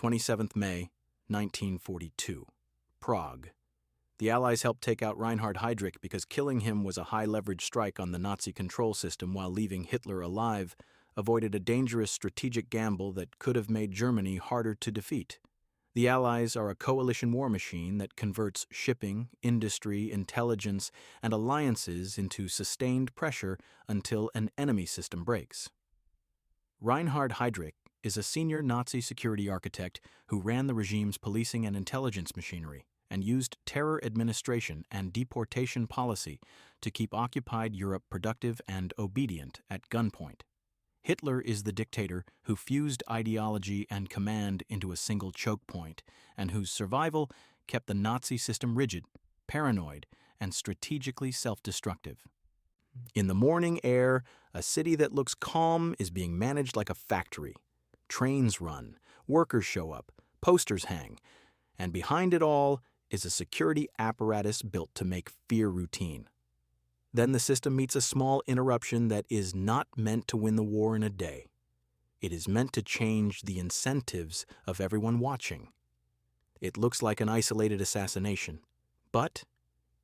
27th May, 1942. Prague. The Allies helped take out Reinhard Heydrich because killing him was a high-leverage strike on the Nazi control system while leaving Hitler alive avoided a dangerous strategic gamble that could have made Germany harder to defeat. The Allies are a coalition war machine that converts shipping, industry, intelligence, and alliances into sustained pressure until an enemy system breaks. Reinhard Heydrich is a senior Nazi security architect who ran the regime's policing and intelligence machinery and used terror administration and deportation policy to keep occupied Europe productive and obedient at gunpoint. Hitler is the dictator who fused ideology and command into a single choke point, and whose survival kept the Nazi system rigid, paranoid, and strategically self-destructive. In the morning air, a city that looks calm is being managed like a factory. Trains run, workers show up, posters hang, and behind it all is a security apparatus built to make fear routine. Then the system meets a small interruption that is not meant to win the war in a day. It is meant to change the incentives of everyone watching. It looks like an isolated assassination, but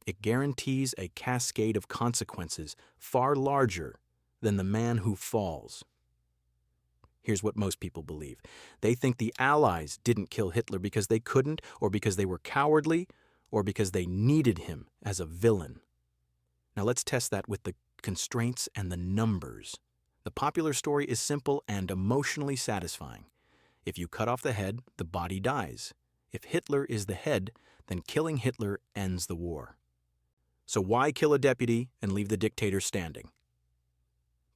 it guarantees a cascade of consequences far larger than the man who falls. Here's what most people believe. They think the Allies didn't kill Hitler because they couldn't, or because they were cowardly, or because they needed him as a villain. Now let's test that with the constraints and the numbers. The popular story is simple and emotionally satisfying. If you cut off the head, the body dies. If Hitler is the head, then killing Hitler ends the war. So why kill a deputy and leave the dictator standing?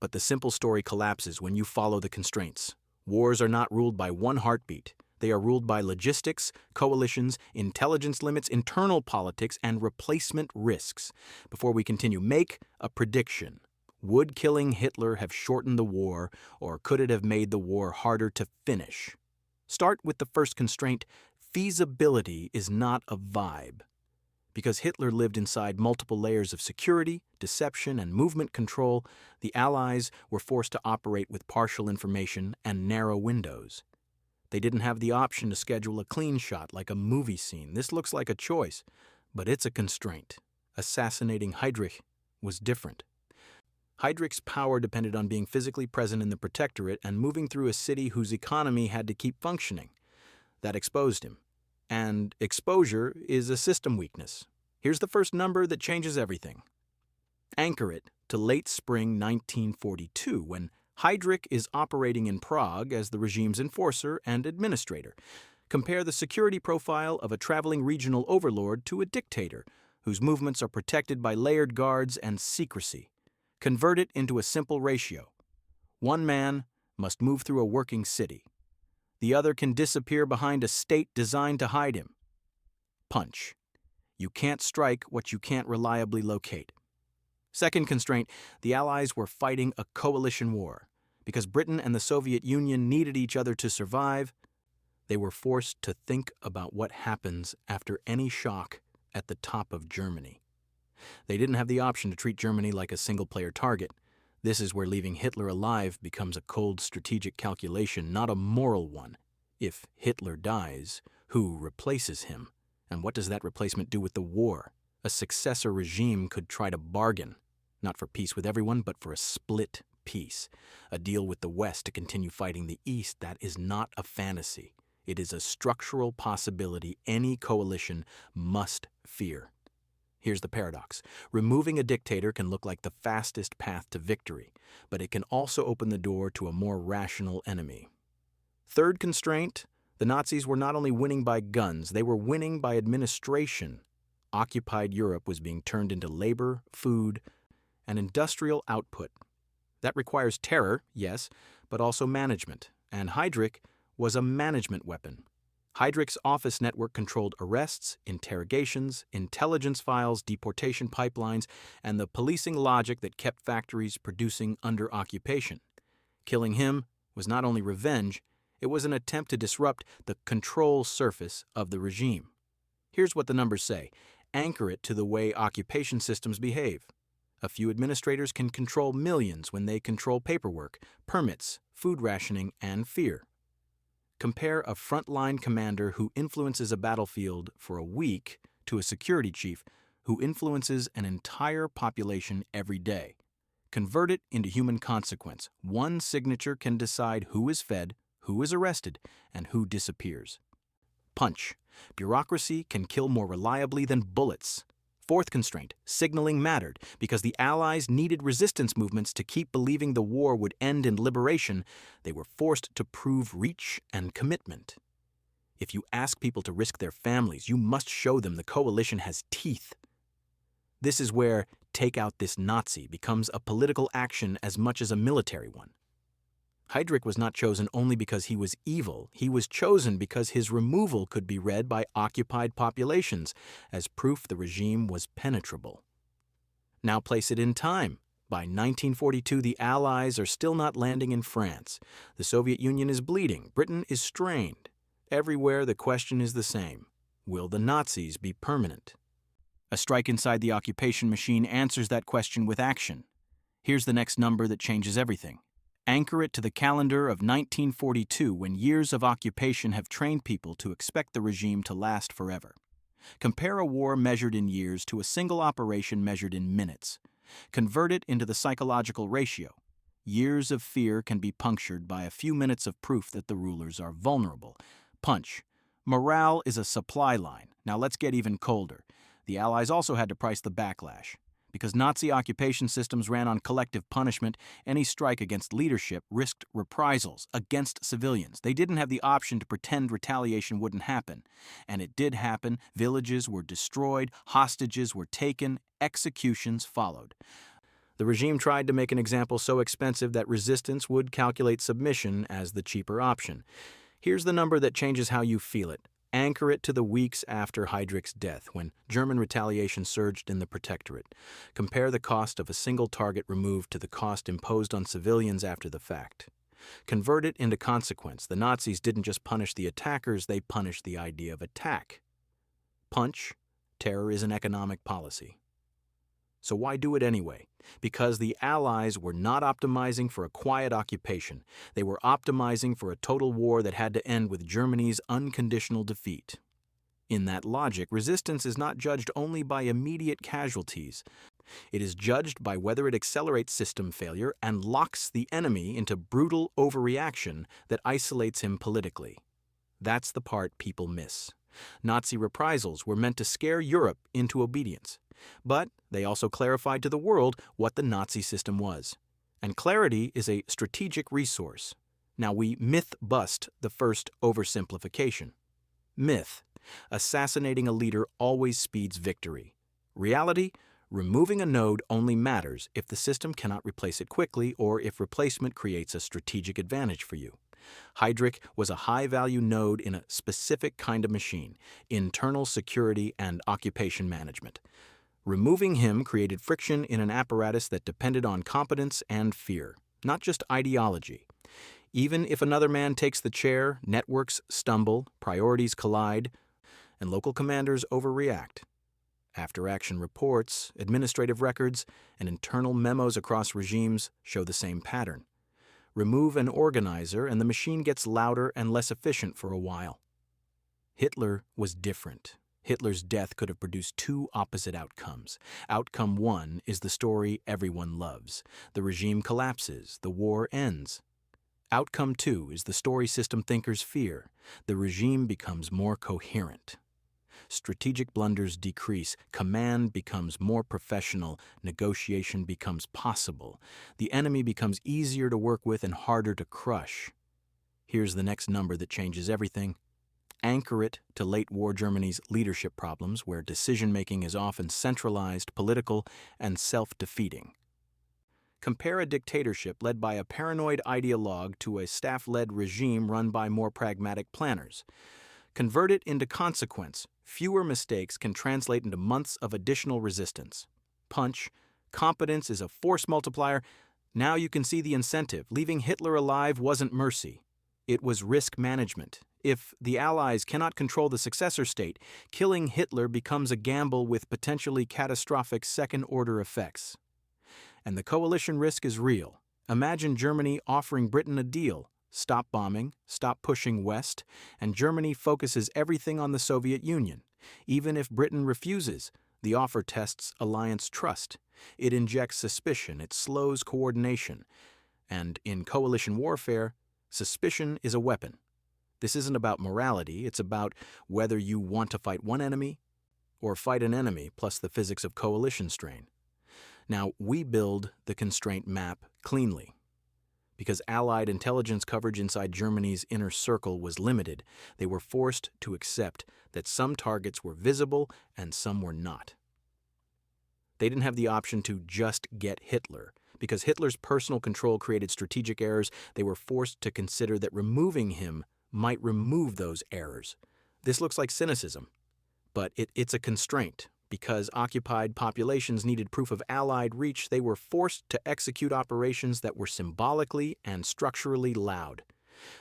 But the simple story collapses when you follow the constraints. Wars are not ruled by one heartbeat. They are ruled by logistics, coalitions, intelligence limits, internal politics, and replacement risks. Before we continue, make a prediction. Would killing Hitler have shortened the war, or could it have made the war harder to finish? Start with the first constraint. Feasibility is not a vibe. Because Hitler lived inside multiple layers of security, deception, and movement control, the Allies were forced to operate with partial information and narrow windows. They didn't have the option to schedule a clean shot like a movie scene. This looks like a choice, but it's a constraint. Assassinating Heydrich was different. Heydrich's power depended on being physically present in the Protectorate and moving through a city whose economy had to keep functioning. That exposed him. And exposure is a system weakness. Here's the first number that changes everything. Anchor it to late spring 1942, when Heydrich is operating in Prague as the regime's enforcer and administrator. Compare the security profile of a traveling regional overlord to a dictator, whose movements are protected by layered guards and secrecy. Convert it into a simple ratio. One man must move through a working city. The other can disappear behind a state designed to hide him. Punch. You can't strike what you can't reliably locate. Second constraint, the Allies were fighting a coalition war. Because Britain and the Soviet Union needed each other to survive, they were forced to think about what happens after any shock at the top of Germany. They didn't have the option to treat Germany like a single-player target. This is where leaving Hitler alive becomes a cold strategic calculation, not a moral one. If Hitler dies, who replaces him? And what does that replacement do with the war? A successor regime could try to bargain, not for peace with everyone, but for a split peace. A deal with the West to continue fighting the East. That is not a fantasy. It is a structural possibility any coalition must fear. Here's the paradox. Removing a dictator can look like the fastest path to victory, but it can also open the door to a more rational enemy. Third constraint, the Nazis were not only winning by guns, they were winning by administration. Occupied Europe was being turned into labor, food, and industrial output. That requires terror, yes, but also management, and Heydrich was a management weapon. Heydrich's office network controlled arrests, interrogations, intelligence files, deportation pipelines, and the policing logic that kept factories producing under occupation. Killing him was not only revenge, it was an attempt to disrupt the control surface of the regime. Here's what the numbers say. Anchor it to the way occupation systems behave. A few administrators can control millions when they control paperwork, permits, food rationing, and fear. Compare a frontline commander who influences a battlefield for a week to a security chief who influences an entire population every day. Convert it into human consequence. One signature can decide who is fed, who is arrested, and who disappears. Punch. Bureaucracy can kill more reliably than bullets. Fourth constraint, signaling mattered. Because the Allies needed resistance movements to keep believing the war would end in liberation, they were forced to prove reach and commitment. If you ask people to risk their families, you must show them the coalition has teeth. This is where "take out this Nazi" becomes a political action as much as a military one. Heydrich was not chosen only because he was evil. He was chosen because his removal could be read by occupied populations as proof the regime was penetrable. Now place it in time. By 1942, the Allies are still not landing in France. The Soviet Union is bleeding. Britain is strained. Everywhere the question is the same. Will the Nazis be permanent? A strike inside the occupation machine answers that question with action. Here's the next number that changes everything. Anchor it to the calendar of 1942, when years of occupation have trained people to expect the regime to last forever. Compare a war measured in years to a single operation measured in minutes. Convert it into the psychological ratio. Years of fear can be punctured by a few minutes of proof that the rulers are vulnerable. Punch. Morale is a supply line. Now let's get even colder. The Allies also had to price the backlash. Because Nazi occupation systems ran on collective punishment, any strike against leadership risked reprisals against civilians. They didn't have the option to pretend retaliation wouldn't happen. And it did happen. Villages were destroyed, hostages were taken, executions followed. The regime tried to make an example so expensive that resistance would calculate submission as the cheaper option. Here's the number that changes how you feel it. Anchor it to the weeks after Heydrich's death, when German retaliation surged in the Protectorate. Compare the cost of a single target removed to the cost imposed on civilians after the fact. Convert it into consequence. The Nazis didn't just punish the attackers, they punished the idea of attack. Punch. Terror is an economic policy. So why do it anyway? Because the Allies were not optimizing for a quiet occupation. They were optimizing for a total war that had to end with Germany's unconditional defeat. In that logic, resistance is not judged only by immediate casualties. It is judged by whether it accelerates system failure and locks the enemy into brutal overreaction that isolates him politically. That's the part people miss. Nazi reprisals were meant to scare Europe into obedience. But they also clarified to the world what the Nazi system was. And clarity is a strategic resource. Now we myth-bust the first oversimplification. Myth. Assassinating a leader always speeds victory. Reality. Removing a node only matters if the system cannot replace it quickly or if replacement creates a strategic advantage for you. Heydrich was a high-value node in a specific kind of machine, internal security and occupation management. Removing him created friction in an apparatus that depended on competence and fear, not just ideology. Even if another man takes the chair, networks stumble, priorities collide, and local commanders overreact. After-action reports, administrative records, and internal memos across regimes show the same pattern. Remove an organizer and the machine gets louder and less efficient for a while. Hitler was different. Hitler's death could have produced two opposite outcomes. Outcome one is the story everyone loves. The regime collapses, the war ends. Outcome two is the story system thinkers fear. The regime becomes more coherent. Strategic blunders decrease, command becomes more professional, negotiation becomes possible. The enemy becomes easier to work with and harder to crush. Here's the next number that changes everything. Anchor it to late war Germany's leadership problems, where decision-making is often centralized, political, and self-defeating. Compare a dictatorship led by a paranoid ideologue to a staff-led regime run by more pragmatic planners. Convert it into consequence. Fewer mistakes can translate into months of additional resistance. Punch. Competence is a force multiplier. Now you can see the incentive. Leaving Hitler alive wasn't mercy. It was risk management. If the Allies cannot control the successor state, killing Hitler becomes a gamble with potentially catastrophic second-order effects. And the coalition risk is real. Imagine Germany offering Britain a deal, stop bombing, stop pushing west, and Germany focuses everything on the Soviet Union. Even if Britain refuses, the offer tests alliance trust. It injects suspicion, it slows coordination. And in coalition warfare, suspicion is a weapon. This isn't about morality, it's about whether you want to fight one enemy or fight an enemy plus the physics of coalition strain. Now, we build the constraint map cleanly. Because Allied intelligence coverage inside Germany's inner circle was limited, they were forced to accept that some targets were visible and some were not. They didn't have the option to just get Hitler. Because Hitler's personal control created strategic errors, they were forced to consider that removing him might remove those errors. This looks like cynicism, but it's a constraint. Because occupied populations needed proof of Allied reach, they were forced to execute operations that were symbolically and structurally loud.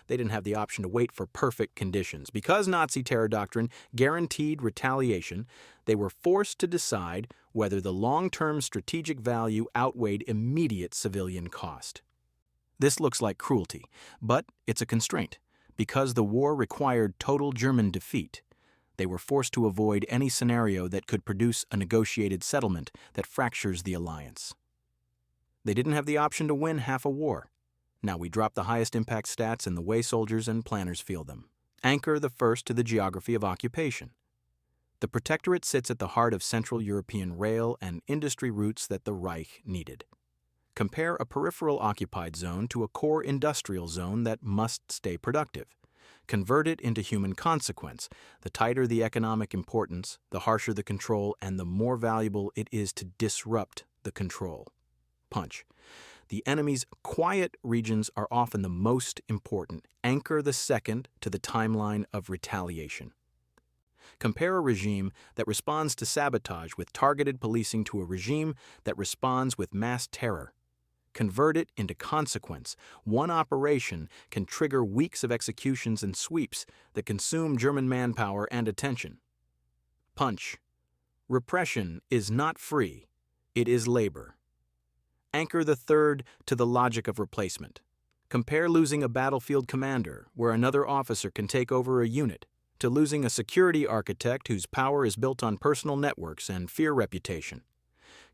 They didn't have the option to wait for perfect conditions. Because Nazi terror doctrine guaranteed retaliation, they were forced to decide whether the long-term strategic value outweighed immediate civilian cost. This looks like cruelty, but it's a constraint. Because the war required total German defeat, they were forced to avoid any scenario that could produce a negotiated settlement that fractures the alliance. They didn't have the option to win half a war. Now we drop the highest impact stats in the way soldiers and planners feel them. Anchor the first to the geography of occupation. The Protectorate sits at the heart of Central European rail and industry routes that the Reich needed. Compare a peripheral occupied zone to a core industrial zone that must stay productive. Convert it into human consequence. The tighter the economic importance, the harsher the control, and the more valuable it is to disrupt the control. Punch. The enemy's quiet regions are often the most important. Anchor the second to the timeline of retaliation. Compare a regime that responds to sabotage with targeted policing to a regime that responds with mass terror. Convert it into consequence. One operation can trigger weeks of executions and sweeps that consume German manpower and attention. Punch. Repression is not free. It is labor. Anchor the third to the logic of replacement. Compare losing a battlefield commander, where another officer can take over a unit, to losing a security architect whose power is built on personal networks and fear reputation.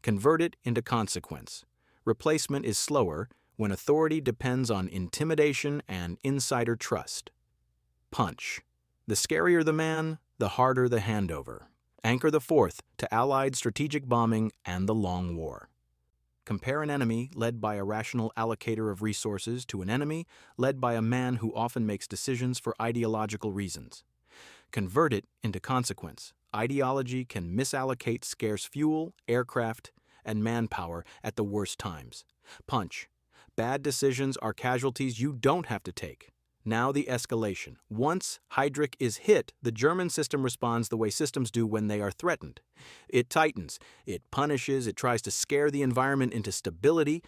Convert it into consequence. Replacement is slower when authority depends on intimidation and insider trust. Punch. The scarier the man, the harder the handover. Anchor the fourth to Allied strategic bombing and the Long War. Compare an enemy led by a rational allocator of resources to an enemy led by a man who often makes decisions for ideological reasons. Convert it into consequence. Ideology can misallocate scarce fuel, aircraft, and manpower at the worst times. Punch. Bad decisions are casualties you don't have to take. Now the escalation. Once Heydrich is hit, the German system responds the way systems do when they are threatened. It tightens, it punishes, it tries to scare the environment into stability,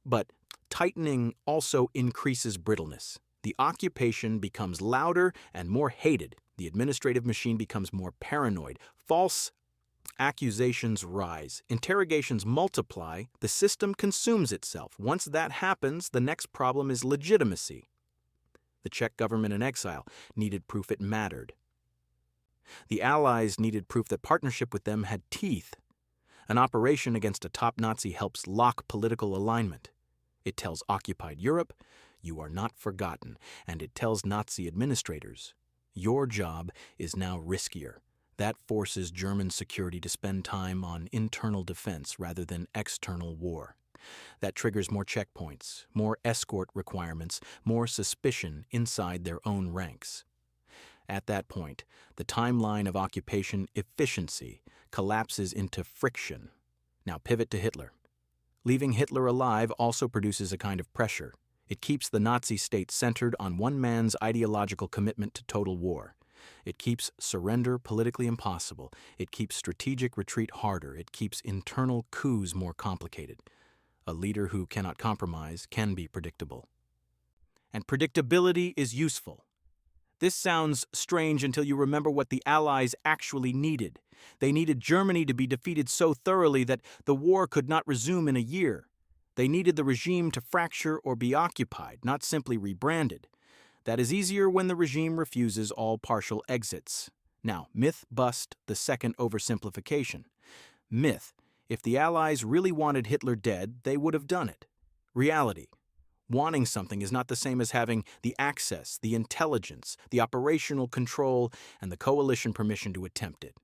but tightening also increases brittleness. The occupation becomes louder and more hated. The administrative machine becomes more paranoid. False accusations rise. Interrogations multiply. The system consumes itself. Once that happens, the next problem is legitimacy. The Czech government in exile needed proof it mattered. The Allies needed proof that partnership with them had teeth. An operation against a top Nazi helps lock political alignment. It tells occupied Europe, you are not forgotten, and it tells Nazi administrators, your job is now riskier. That forces German security to spend time on internal defense rather than external war. That triggers more checkpoints, more escort requirements, more suspicion inside their own ranks. At that point, the timeline of occupation efficiency collapses into friction. Now pivot to Hitler. Leaving Hitler alive also produces a kind of pressure. It keeps the Nazi state centered on one man's ideological commitment to total war. It keeps surrender politically impossible. It keeps strategic retreat harder. It keeps internal coups more complicated. A leader who cannot compromise can be predictable. And predictability is useful. This sounds strange until you remember what the Allies actually needed. They needed Germany to be defeated so thoroughly that the war could not resume in a year. They needed the regime to fracture or be occupied, not simply rebranded. That is easier when the regime refuses all partial exits. Now, myth bust, the second oversimplification. Myth: if the Allies really wanted Hitler dead, they would have done it. Reality: wanting something is not the same as having the access, the intelligence, the operational control, and the coalition permission to attempt it.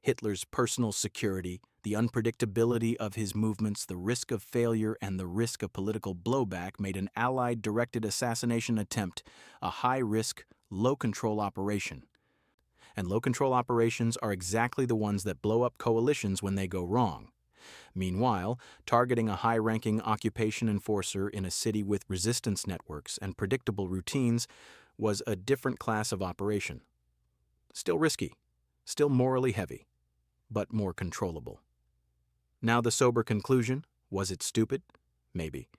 Hitler's personal security, the unpredictability of his movements, the risk of failure, and the risk of political blowback made an Allied-directed assassination attempt a high-risk, low-control operation. And low-control operations are exactly the ones that blow up coalitions when they go wrong. Meanwhile, targeting a high-ranking occupation enforcer in a city with resistance networks and predictable routines was a different class of operation. Still risky, still morally heavy, but more controllable. Now the sober conclusion: was it stupid? Maybe.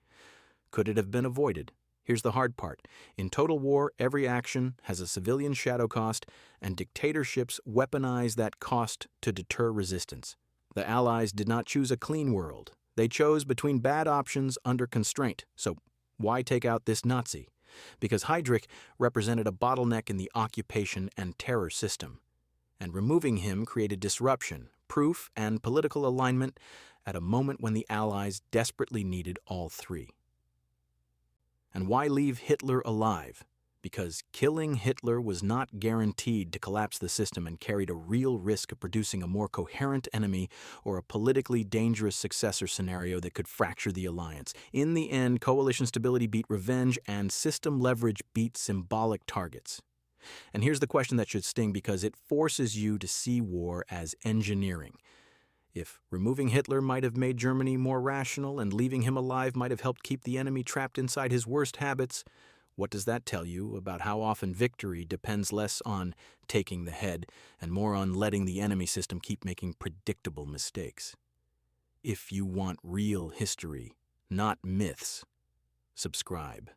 Could it have been avoided? Here's the hard part. In total war, every action has a civilian shadow cost, and dictatorships weaponize that cost to deter resistance. The Allies did not choose a clean world. They chose between bad options under constraint. So why take out this Nazi? Because Heydrich represented a bottleneck in the occupation and terror system. And removing him created disruption, proof, and political alignment at a moment when the Allies desperately needed all three. And why leave Hitler alive? Because killing Hitler was not guaranteed to collapse the system and carried a real risk of producing a more coherent enemy or a politically dangerous successor scenario that could fracture the alliance. In the end, coalition stability beat revenge and system leverage beat symbolic targets. And here's the question that should sting because it forces you to see war as engineering. If removing Hitler might have made Germany more rational and leaving him alive might have helped keep the enemy trapped inside his worst habits, what does that tell you about how often victory depends less on taking the head and more on letting the enemy system keep making predictable mistakes? If you want real history, not myths, subscribe.